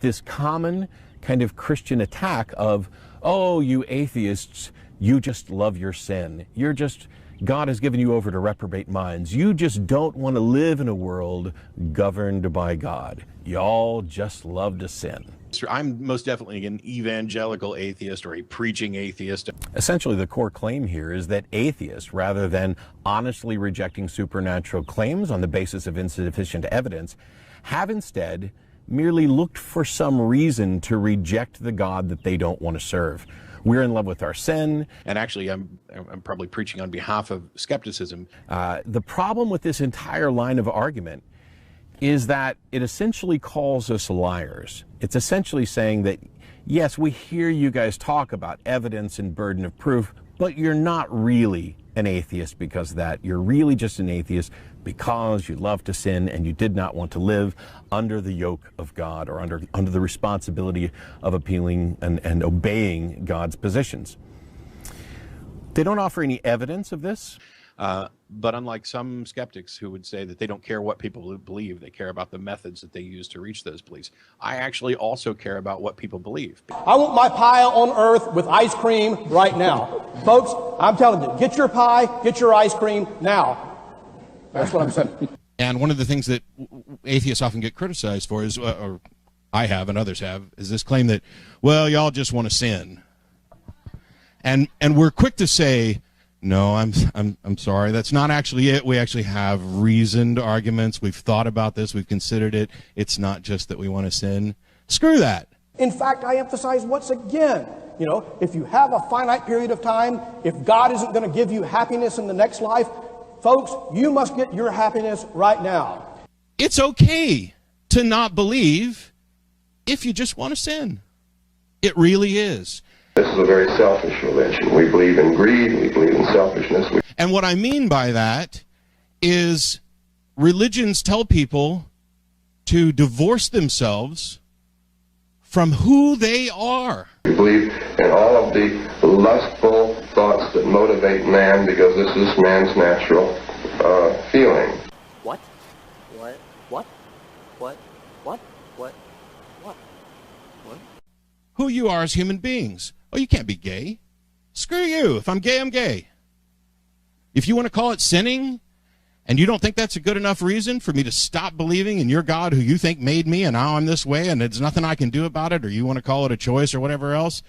this common kind of Christian attack of, oh, you atheists, you just love your sin. God has given you over to reprobate minds. You just don't want to live in a world governed by God. Y'all just love to sin. I'm most definitely an evangelical atheist or a preaching atheist. Essentially, the core claim here is that atheists, rather than honestly rejecting supernatural claims on the basis of insufficient evidence, have instead merely looked for some reason to reject the God that they don't want to serve. We're in love with our sin. And actually, I'm probably preaching on behalf of skepticism. The problem with this entire line of argument is that it essentially calls us liars. It's essentially saying that, yes, we hear you guys talk about evidence and burden of proof, but you're not really an atheist because of that. You're really just an atheist because you love to sin and you did not want to live under the yoke of God or under the responsibility of appealing and obeying God's positions. They don't offer any evidence of this. But unlike some skeptics who would say that they don't care what people believe, they care about the methods that they use to reach those beliefs, I actually also care about what people believe. I want my pie on earth with ice cream right now. Folks, I'm telling you, get your pie, get your ice cream now. That's what I'm saying. And one of the things that atheists often get criticized for is, or I have and others have, is this claim that, well, y'all just want to sin. And we're quick to say, no, I'm sorry. That's not actually it. We actually have reasoned arguments. We've thought about this. We've considered it. It's not just that we want to sin. Screw that. In fact, I emphasize once again, if you have a finite period of time, if God isn't going to give you happiness in the next life, folks, you must get your happiness right now. It's okay to not believe if you just want to sin. It really is. This is a very selfish religion. We believe in greed. We believe in selfishness. And what I mean by that is religions tell people to divorce themselves from who they are. We believe in all of the lustful thoughts that motivate man because this is man's natural feeling. What? Who you are as human beings. Oh, you can't be gay. Screw you. If I'm gay, I'm gay. If you want to call it sinning, and you don't think that's a good enough reason for me to stop believing in your God who you think made me and now I'm this way and there's nothing I can do about it, or you want to call it a choice or whatever else,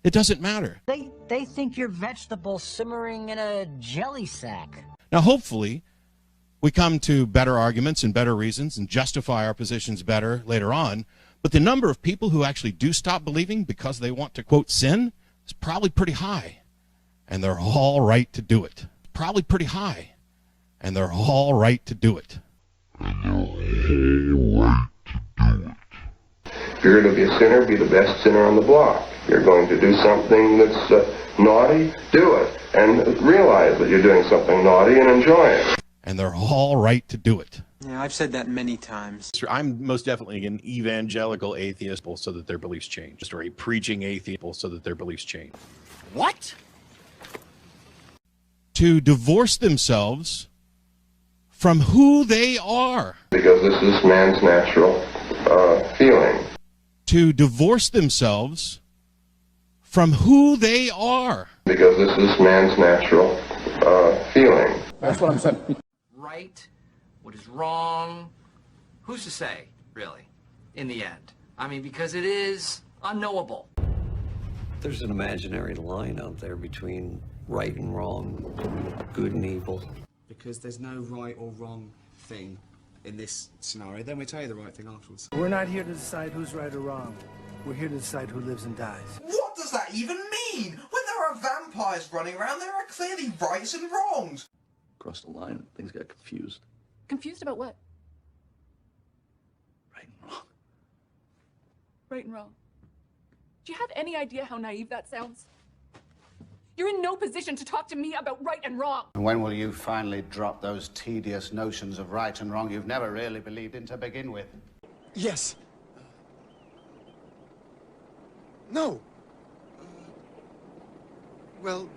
it doesn't matter. They think you're vegetables simmering in a jelly sack. Now, hopefully, we come to better arguments and better reasons and justify our positions better later on. But the number of people who actually do stop believing because they want to, quote, sin is probably pretty high. And they're all right to do it. Probably pretty high. And they're all right to do it. If you're going to be a sinner, be the best sinner on the block. If you're going to do something that's naughty, do it. And realize that you're doing something naughty and enjoy it. And they're all right to do it. Yeah, I've said that many times. I'm most definitely an evangelical atheist so that their beliefs change, or a preaching atheist so that their beliefs change. What? To divorce themselves from who they are. Because this is man's natural feeling. To divorce themselves from who they are. Because this is man's natural feeling. That's what I'm saying. Right, what is wrong, who's to say, really, in the end? I mean, because it is unknowable. There's an imaginary line out there between right and wrong, good and evil. Because there's no right or wrong thing in this scenario. Then we tell you the right thing afterwards. We're not here to decide who's right or wrong. We're here to decide who lives and dies. What does that even mean? When there are vampires running around, there are clearly rights and wrongs. Across the line, things got confused. Confused about what? Right and wrong. Right and wrong. Do you have any idea how naive that sounds? You're in no position to talk to me about right and wrong. And when will you finally drop those tedious notions of right and wrong you've never really believed in to begin with? Yes. No. Well,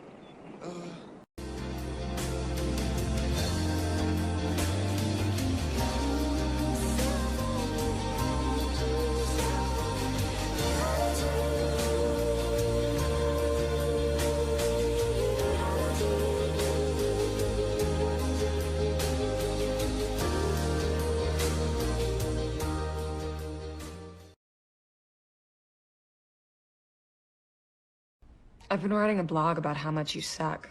I've been writing a blog about how much you suck.